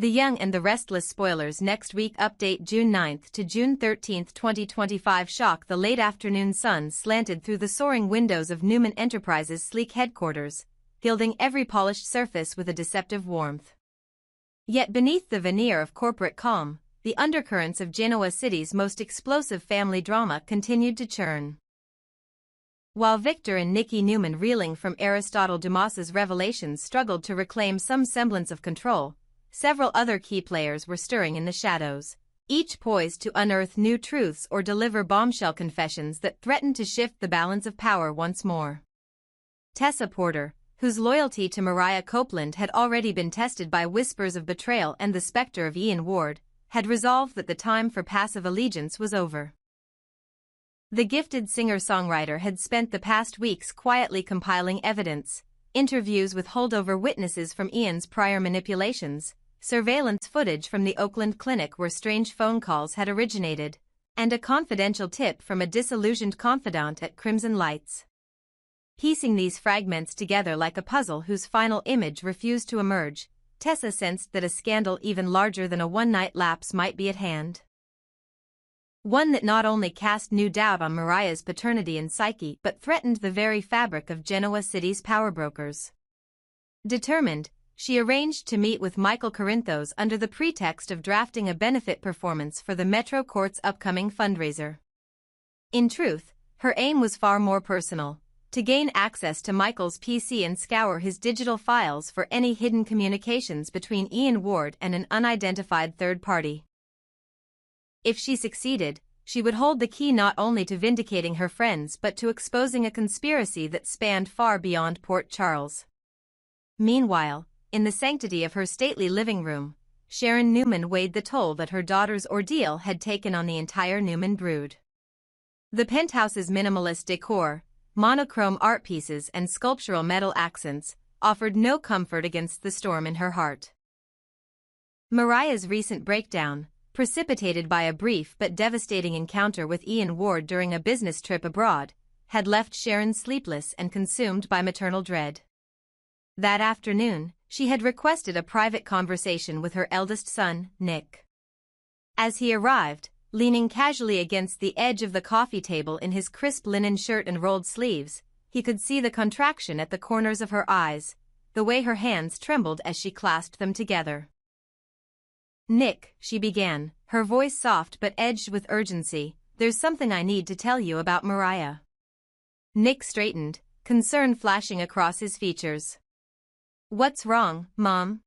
The Young and the Restless spoilers next week. Update June 9th to June 13th 2025. Shock. The late afternoon sun slanted through the soaring windows of Newman Enterprises' sleek headquarters, gilding every polished surface with a deceptive warmth. Yet beneath the veneer of corporate calm, the undercurrents of Genoa City's most explosive family drama continued to churn. While Victor and Nikki Newman, reeling from Aristotle Dumas's revelations, struggled to reclaim some semblance of control, several other key players were stirring in the shadows, each poised to unearth new truths or deliver bombshell confessions that threatened to shift the balance of power once more. Tessa Porter, whose loyalty to Mariah Copeland had already been tested by whispers of betrayal and the specter of Ian Ward, had resolved that the time for passive allegiance was over. The gifted singer-songwriter had spent the past weeks quietly compiling evidence, interviews with holdover witnesses from Ian's prior manipulations, surveillance footage from the Oakland clinic where strange phone calls had originated, and a confidential tip from a disillusioned confidant at Crimson Lights. Piecing these fragments together like a puzzle whose final image refused to emerge, Tessa sensed that a scandal even larger than a one-night lapse might be at hand. One that not only cast new doubt on Mariah's paternity and psyche but threatened the very fabric of Genoa City's powerbrokers. Determined, she arranged to meet with Michael Corinthos under the pretext of drafting a benefit performance for the Metro Court's upcoming fundraiser. In truth, her aim was far more personal: to gain access to Michael's PC and scour his digital files for any hidden communications between Ian Ward and an unidentified third party. If she succeeded, she would hold the key not only to vindicating her friends but to exposing a conspiracy that spanned far beyond Port Charles. Meanwhile, in the sanctity of her stately living room, Sharon Newman weighed the toll that her daughter's ordeal had taken on the entire Newman brood. The penthouse's minimalist decor, monochrome art pieces and sculptural metal accents, offered no comfort against the storm in her heart. Mariah's recent breakdown, precipitated by a brief but devastating encounter with Ian Ward during a business trip abroad, had left Sharon sleepless and consumed by maternal dread. That afternoon, she had requested a private conversation with her eldest son, Nick. As he arrived, leaning casually against the edge of the coffee table in his crisp linen shirt and rolled sleeves, he could see the contraction at the corners of her eyes, the way her hands trembled as she clasped them together. "Nick," she began, her voice soft but edged with urgency, "there's something I need to tell you about Mariah." Nick straightened, concern flashing across his features. "What's wrong, Mom?"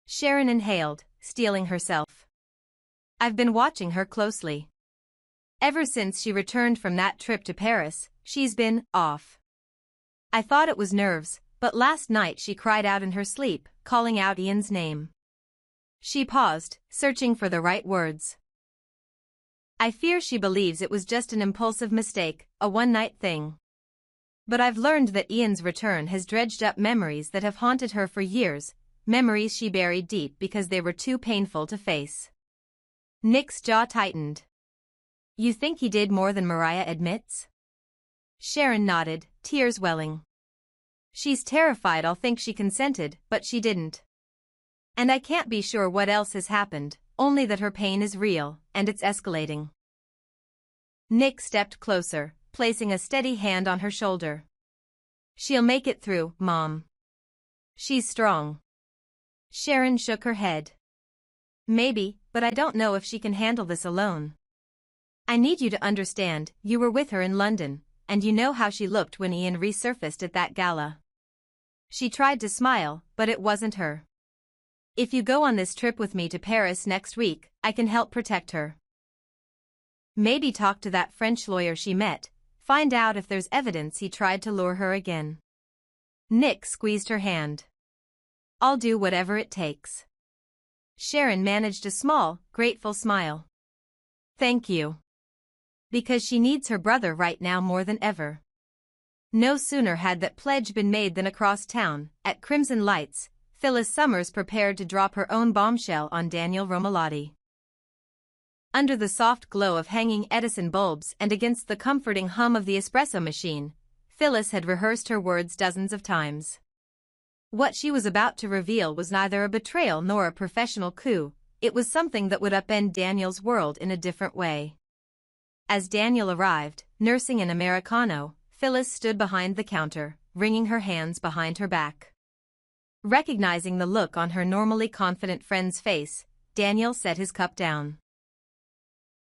Sharon inhaled, steeling herself. "I've been watching her closely. Ever since she returned from that trip to Paris, she's been off. I thought it was nerves, but last night she cried out in her sleep, calling out Ian's name." She paused, searching for the right words. "I fear she believes it was just an impulsive mistake, a one-night thing. But I've learned that Ian's return has dredged up memories that have haunted her for years, memories she buried deep because they were too painful to face." Nick's jaw tightened. "You think he did more than Mariah admits?" Sharon nodded, tears welling. "She's terrified I'll think she consented, but she didn't. And I can't be sure what else has happened, only that her pain is real, and it's escalating." Nick stepped closer, placing a steady hand on her shoulder. "She'll make it through, Mom. She's strong." Sharon shook her head. "Maybe, but I don't know if she can handle this alone. I need you to understand, you were with her in London, and you know how she looked when Ian resurfaced at that gala. She tried to smile, but it wasn't her. If you go on this trip with me to Paris next week, I can help protect her. Maybe talk to that French lawyer she met, find out if there's evidence he tried to lure her again." Nick squeezed her hand. "I'll do whatever it takes." Sharon managed a small, grateful smile. "Thank you. Because she needs her brother right now more than ever." No sooner had that pledge been made than across town, at Crimson Lights, Phyllis Summers prepared to drop her own bombshell on Daniel Romalotti. Under the soft glow of hanging Edison bulbs and against the comforting hum of the espresso machine, Phyllis had rehearsed her words dozens of times. What she was about to reveal was neither a betrayal nor a professional coup. It was something that would upend Daniel's world in a different way. As Daniel arrived, nursing an Americano, Phyllis stood behind the counter, wringing her hands behind her back. Recognizing the look on her normally confident friend's face, Daniel set his cup down.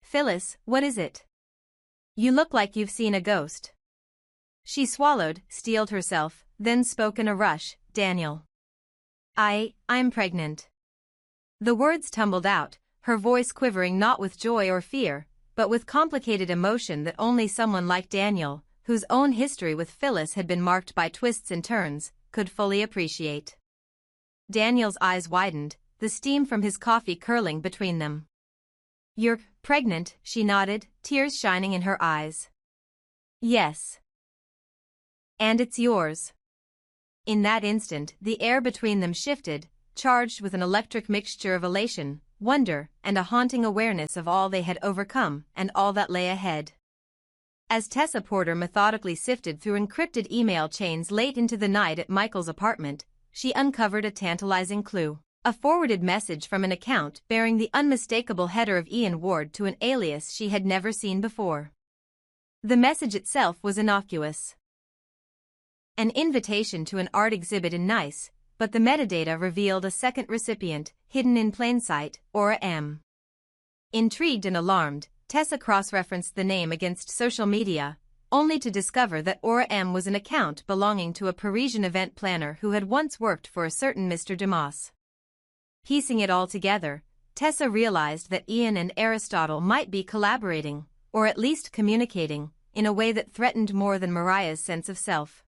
"Phyllis, what is it? You look like you've seen a ghost." She swallowed, steeled herself, then spoke in a rush, "Daniel. I'm pregnant." The words tumbled out, her voice quivering not with joy or fear, but with complicated emotion that only someone like Daniel, whose own history with Phyllis had been marked by twists and turns, could fully appreciate. Daniel's eyes widened, the steam from his coffee curling between them. "You're pregnant," she nodded, tears shining in her eyes. "Yes. And it's yours." In that instant, the air between them shifted, charged with an electric mixture of elation, wonder, and a haunting awareness of all they had overcome and all that lay ahead. As Tessa Porter methodically sifted through encrypted email chains late into the night at Michael's apartment, she uncovered a tantalizing clue. A forwarded message from an account bearing the unmistakable header of Ian Ward to an alias she had never seen before. The message itself was innocuous. An invitation to an art exhibit in Nice, but the metadata revealed a second recipient, hidden in plain sight, Aura M. Intrigued and alarmed, Tessa cross-referenced the name against social media, only to discover that Aura M was an account belonging to a Parisian event planner who had once worked for a certain Mr. Dumas. Piecing it all together, Tessa realized that Ian and Aristotle might be collaborating, or at least communicating, in a way that threatened more than Mariah's sense of self.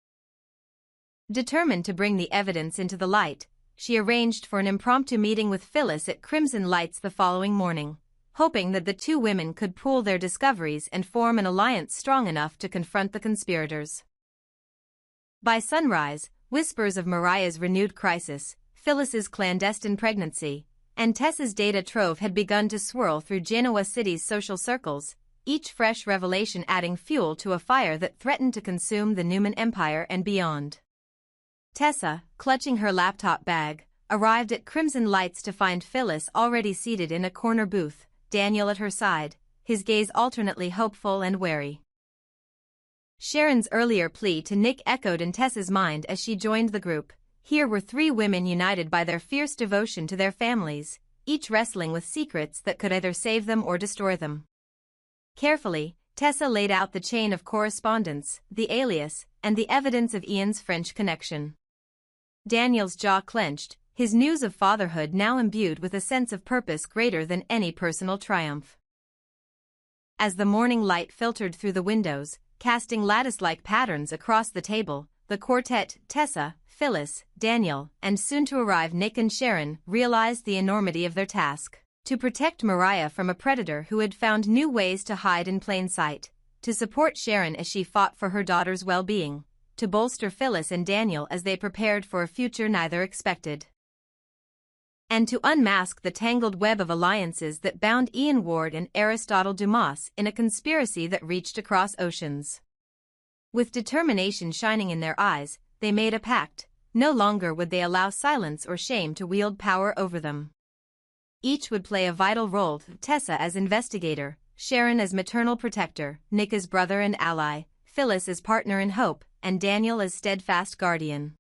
Determined to bring the evidence into the light, she arranged for an impromptu meeting with Phyllis at Crimson Lights the following morning, hoping that the two women could pool their discoveries and form an alliance strong enough to confront the conspirators. By sunrise, whispers of Mariah's renewed crisis, Phyllis's clandestine pregnancy, and Tessa's data trove had begun to swirl through Genoa City's social circles, each fresh revelation adding fuel to a fire that threatened to consume the Newman Empire and beyond. Tessa, clutching her laptop bag, arrived at Crimson Lights to find Phyllis already seated in a corner booth, Daniel at her side, his gaze alternately hopeful and wary. Sharon's earlier plea to Nick echoed in Tessa's mind as she joined the group. Here were three women united by their fierce devotion to their families, each wrestling with secrets that could either save them or destroy them. Carefully, Tessa laid out the chain of correspondence, the alias, and the evidence of Ian's French connection. Daniel's jaw clenched, his news of fatherhood now imbued with a sense of purpose greater than any personal triumph. As the morning light filtered through the windows, casting lattice-like patterns across the table, the quartet, Tessa, Phyllis, Daniel, and soon-to-arrive Nick and Sharon, realized the enormity of their task. To protect Mariah from a predator who had found new ways to hide in plain sight, to support Sharon as she fought for her daughter's well-being, to bolster Phyllis and Daniel as they prepared for a future neither expected, and to unmask the tangled web of alliances that bound Ian Ward and Aristotle Dumas in a conspiracy that reached across oceans. With determination shining in their eyes, they made a pact. No longer would they allow silence or shame to wield power over them. Each would play a vital role, Tessa as investigator, Sharon as maternal protector, Nick as brother and ally, Phyllis as partner in hope, and Daniel as steadfast guardian.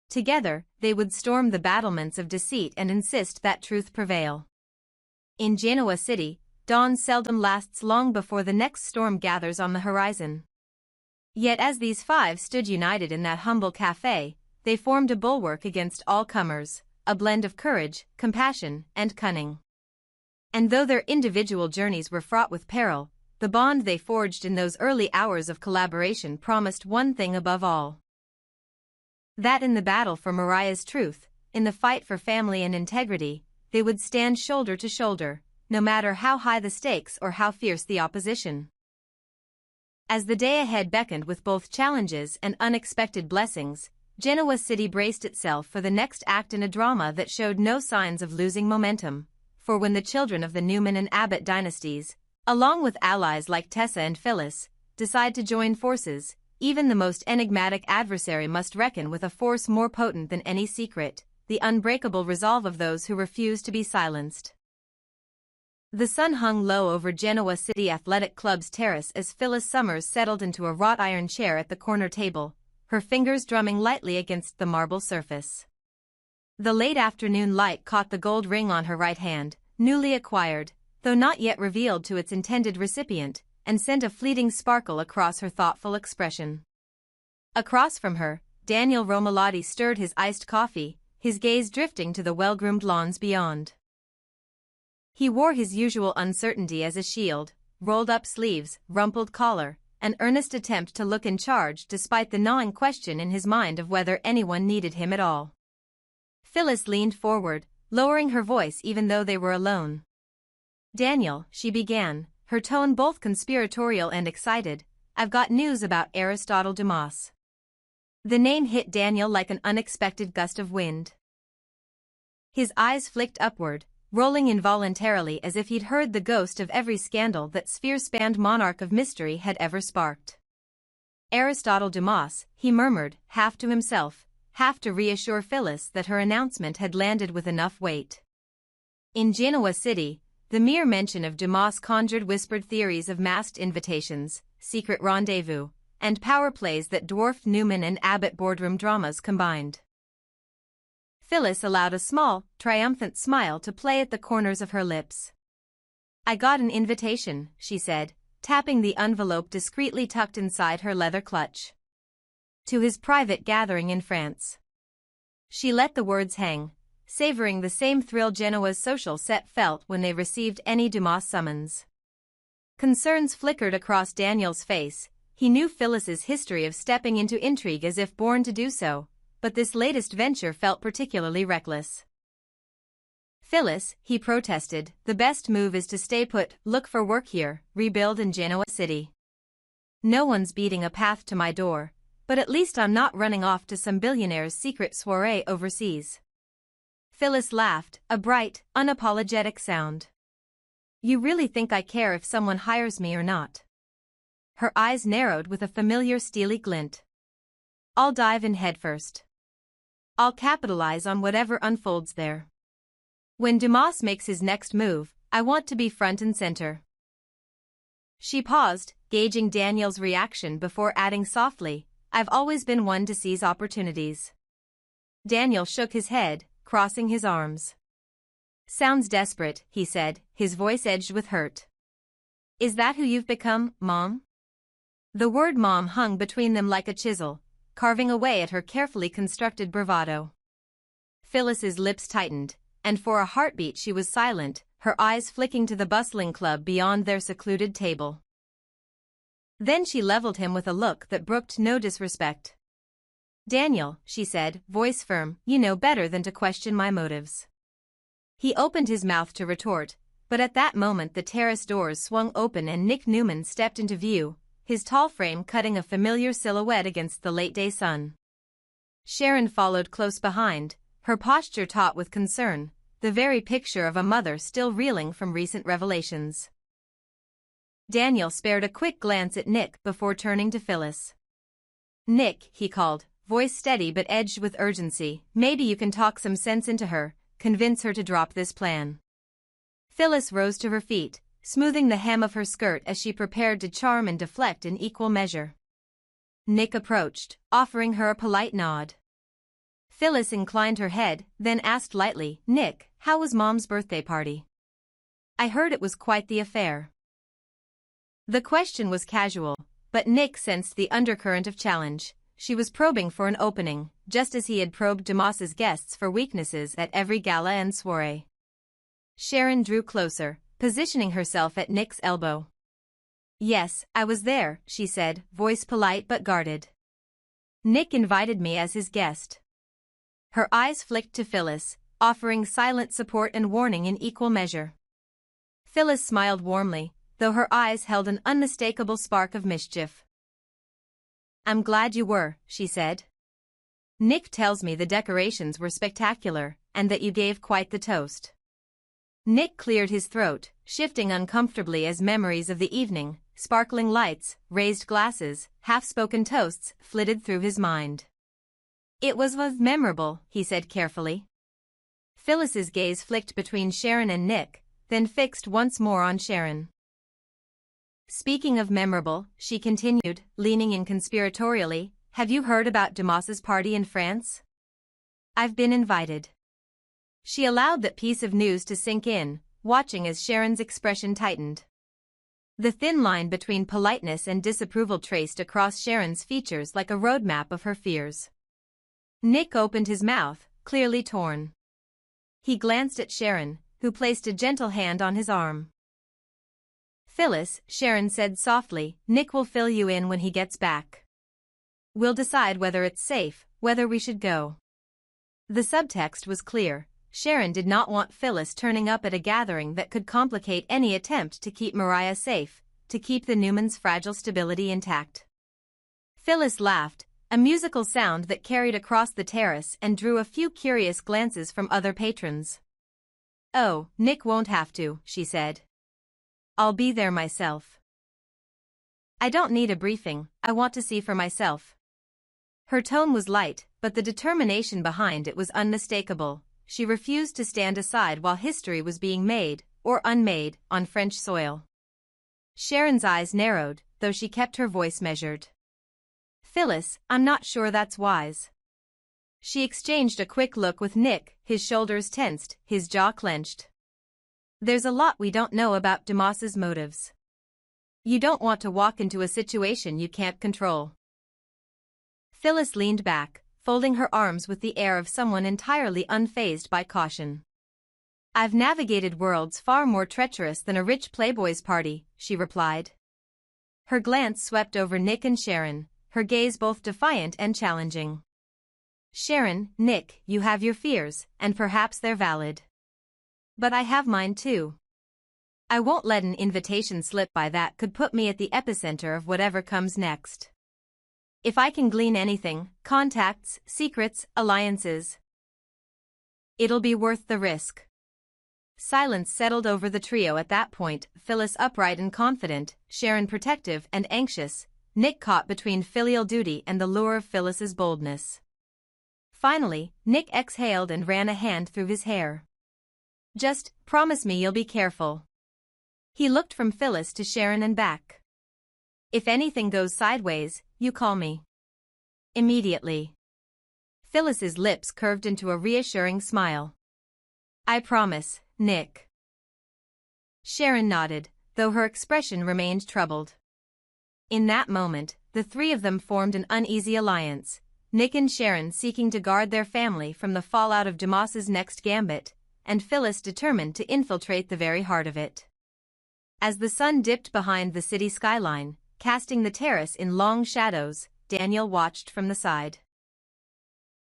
Together, they would storm the battlements of deceit and insist that truth prevail. In Genoa City, dawn seldom lasts long before the next storm gathers on the horizon. Yet as these five stood united in that humble café, they formed a bulwark against all comers, a blend of courage, compassion, and cunning. And though their individual journeys were fraught with peril, the bond they forged in those early hours of collaboration promised one thing above all. That in the battle for Mariah's truth, in the fight for family and integrity, they would stand shoulder to shoulder, no matter how high the stakes or how fierce the opposition. As the day ahead beckoned with both challenges and unexpected blessings, Genoa City braced itself for the next act in a drama that showed no signs of losing momentum, for when the children of the Newman and Abbott dynasties, along with allies like Tessa and Phyllis, decide to join forces, even the most enigmatic adversary must reckon with a force more potent than any secret, the unbreakable resolve of those who refuse to be silenced. The sun hung low over Genoa City Athletic Club's terrace as Phyllis Summers settled into a wrought iron chair at the corner table, her fingers drumming lightly against the marble surface. The late afternoon light caught the gold ring on her right hand, newly acquired, though not yet revealed to its intended recipient, and sent a fleeting sparkle across her thoughtful expression. Across from her, Daniel Romalotti stirred his iced coffee, his gaze drifting to the well-groomed lawns beyond. He wore his usual uncertainty as a shield, rolled-up sleeves, rumpled collar, an earnest attempt to look in charge despite the gnawing question in his mind of whether anyone needed him at all. Phyllis leaned forward, lowering her voice even though they were alone. "Daniel," she began, her tone both conspiratorial and excited, "I've got news about Aristotle Dumas." The name hit Daniel like an unexpected gust of wind. His eyes flicked upward, rolling involuntarily as if he'd heard the ghost of every scandal that sphere-spanned monarch of mystery had ever sparked. Aristotle Dumas, he murmured, half to himself, half to reassure Phyllis that her announcement had landed with enough weight. In Genoa City, the mere mention of Dumas conjured whispered theories of masked invitations, secret rendezvous, and power plays that dwarfed Newman and Abbott boardroom dramas combined. Phyllis allowed a small, triumphant smile to play at the corners of her lips. "I got an invitation," she said, tapping the envelope discreetly tucked inside her leather clutch. "To his private gathering in France." She let the words hang, savoring the same thrill Genoa's social set felt when they received any Dumas summons. Concerns flickered across Daniel's face. He knew Phyllis's history of stepping into intrigue as if born to do so, but this latest venture felt particularly reckless. "Phyllis," he protested, "the best move is to stay put, look for work here, rebuild in Genoa City. No one's beating a path to my door, but at least I'm not running off to some billionaire's secret soirée overseas." Phyllis laughed, a bright, unapologetic sound. "You really think I care if someone hires me or not?" Her eyes narrowed with a familiar steely glint. "I'll dive in headfirst. I'll capitalize on whatever unfolds there. When Dumas makes his next move, I want to be front and center." She paused, gauging Daniel's reaction before adding softly, "I've always been one to seize opportunities." Daniel shook his head, crossing his arms. "Sounds desperate," he said, his voice edged with hurt. "Is that who you've become, Mom?" The word Mom hung between them like a chisel, carving away at her carefully constructed bravado. Phyllis's lips tightened, and for a heartbeat she was silent, her eyes flicking to the bustling club beyond their secluded table. Then she leveled him with a look that brooked no disrespect. "Daniel," she said, voice firm, "you know better than to question my motives." He opened his mouth to retort, but at that moment the terrace doors swung open and Nick Newman stepped into view, his tall frame cutting a familiar silhouette against the late-day sun. Sharon followed close behind, her posture taut with concern, the very picture of a mother still reeling from recent revelations. Daniel spared a quick glance at Nick before turning to Phyllis. "Nick," he called, voice steady but edged with urgency, "maybe you can talk some sense into her, convince her to drop this plan." Phyllis rose to her feet, smoothing the hem of her skirt as she prepared to charm and deflect in equal measure. Nick approached, offering her a polite nod. Phyllis inclined her head, then asked lightly, "Nick, how was Mom's birthday party? I heard it was quite the affair." The question was casual, but Nick sensed the undercurrent of challenge. She was probing for an opening, just as he had probed Dumas's guests for weaknesses at every gala and soirée. Sharon drew closer, positioning herself at Nick's elbow. "Yes, I was there," she said, voice polite but guarded. "Nick invited me as his guest." Her eyes flicked to Phyllis, offering silent support and warning in equal measure. Phyllis smiled warmly, though her eyes held an unmistakable spark of mischief. "I'm glad you were," she said. "Nick tells me the decorations were spectacular, and that you gave quite the toast." Nick cleared his throat, shifting uncomfortably as memories of the evening, sparkling lights, raised glasses, half-spoken toasts, flitted through his mind. It was memorable, he said carefully. Phyllis's gaze flicked between Sharon and Nick, then fixed once more on Sharon. Speaking of memorable, she continued, leaning in conspiratorially, have you heard about Dumas's party in France? I've been invited. She allowed that piece of news to sink in, watching as Sharon's expression tightened. The thin line between politeness and disapproval traced across Sharon's features like a roadmap of her fears. Nick opened his mouth, clearly torn. He glanced at Sharon, who placed a gentle hand on his arm. Phyllis, Sharon said softly, Nick will fill you in when he gets back. We'll decide whether it's safe, whether we should go. The subtext was clear. Sharon did not want Phyllis turning up at a gathering that could complicate any attempt to keep Mariah safe, to keep the Newmans' fragile stability intact. Phyllis laughed, a musical sound that carried across the terrace and drew a few curious glances from other patrons. Oh, Nick won't have to, she said. I'll be there myself. I don't need a briefing, I want to see for myself. Her tone was light, but the determination behind it was unmistakable. She refused to stand aside while history was being made, or unmade, on French soil. Sharon's eyes narrowed, though she kept her voice measured. Phyllis, I'm not sure that's wise. She exchanged a quick look with Nick, his shoulders tensed, his jaw clenched. There's a lot we don't know about Dumas's motives. You don't want to walk into a situation you can't control. Phyllis leaned back, folding her arms with the air of someone entirely unfazed by caution. I've navigated worlds far more treacherous than a rich playboy's party, she replied. Her glance swept over Nick and Sharon, her gaze both defiant and challenging. Sharon, Nick, you have your fears, and perhaps they're valid. But I have mine too. I won't let an invitation slip by that could put me at the epicenter of whatever comes next. If I can glean anything, contacts, secrets, alliances, it'll be worth the risk. Silence settled over the trio at that point, Phyllis upright and confident, Sharon protective and anxious, Nick caught between filial duty and the lure of Phyllis's boldness. Finally, Nick exhaled and ran a hand through his hair. Just, promise me you'll be careful. He looked from Phyllis to Sharon and back. If anything goes sideways, you call me. Immediately. Phyllis's lips curved into a reassuring smile. I promise, Nick. Sharon nodded, though her expression remained troubled. In that moment, the three of them formed an uneasy alliance, Nick and Sharon seeking to guard their family from the fallout of Dumas's next gambit, and Phyllis determined to infiltrate the very heart of it. As the sun dipped behind the city skyline, casting the terrace in long shadows, Daniel watched from the side.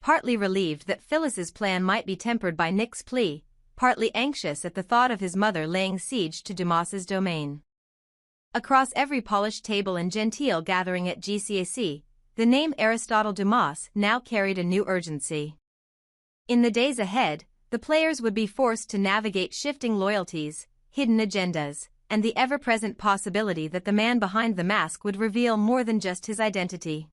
Partly relieved that Phyllis's plan might be tempered by Nick's plea, partly anxious at the thought of his mother laying siege to Dumas's domain. Across every polished table and genteel gathering at GCAC, the name Aristotle Dumas now carried a new urgency. In the days ahead, the players would be forced to navigate shifting loyalties, hidden agendas, and the ever-present possibility that the man behind the mask would reveal more than just his identity.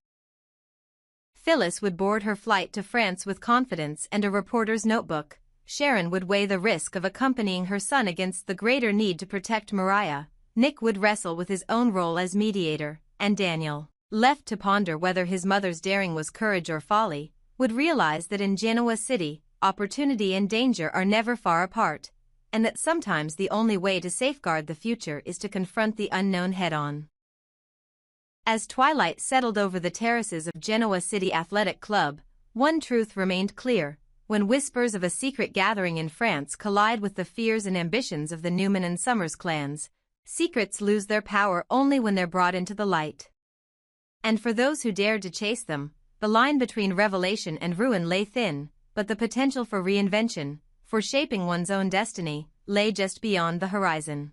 Phyllis would board her flight to France with confidence and a reporter's notebook. Sharon would weigh the risk of accompanying her son against the greater need to protect Mariah. Nick would wrestle with his own role as mediator, and Daniel, left to ponder whether his mother's daring was courage or folly, would realize that in Genoa City, opportunity and danger are never far apart, and that sometimes the only way to safeguard the future is to confront the unknown head-on. As twilight settled over the terraces of Genoa City Athletic Club, one truth remained clear: when whispers of a secret gathering in France collide with the fears and ambitions of the Newman and Summers clans, secrets lose their power only when they're brought into the light. And for those who dared to chase them, the line between revelation and ruin lay thin, but the potential for reinvention, for shaping one's own destiny, lay just beyond the horizon.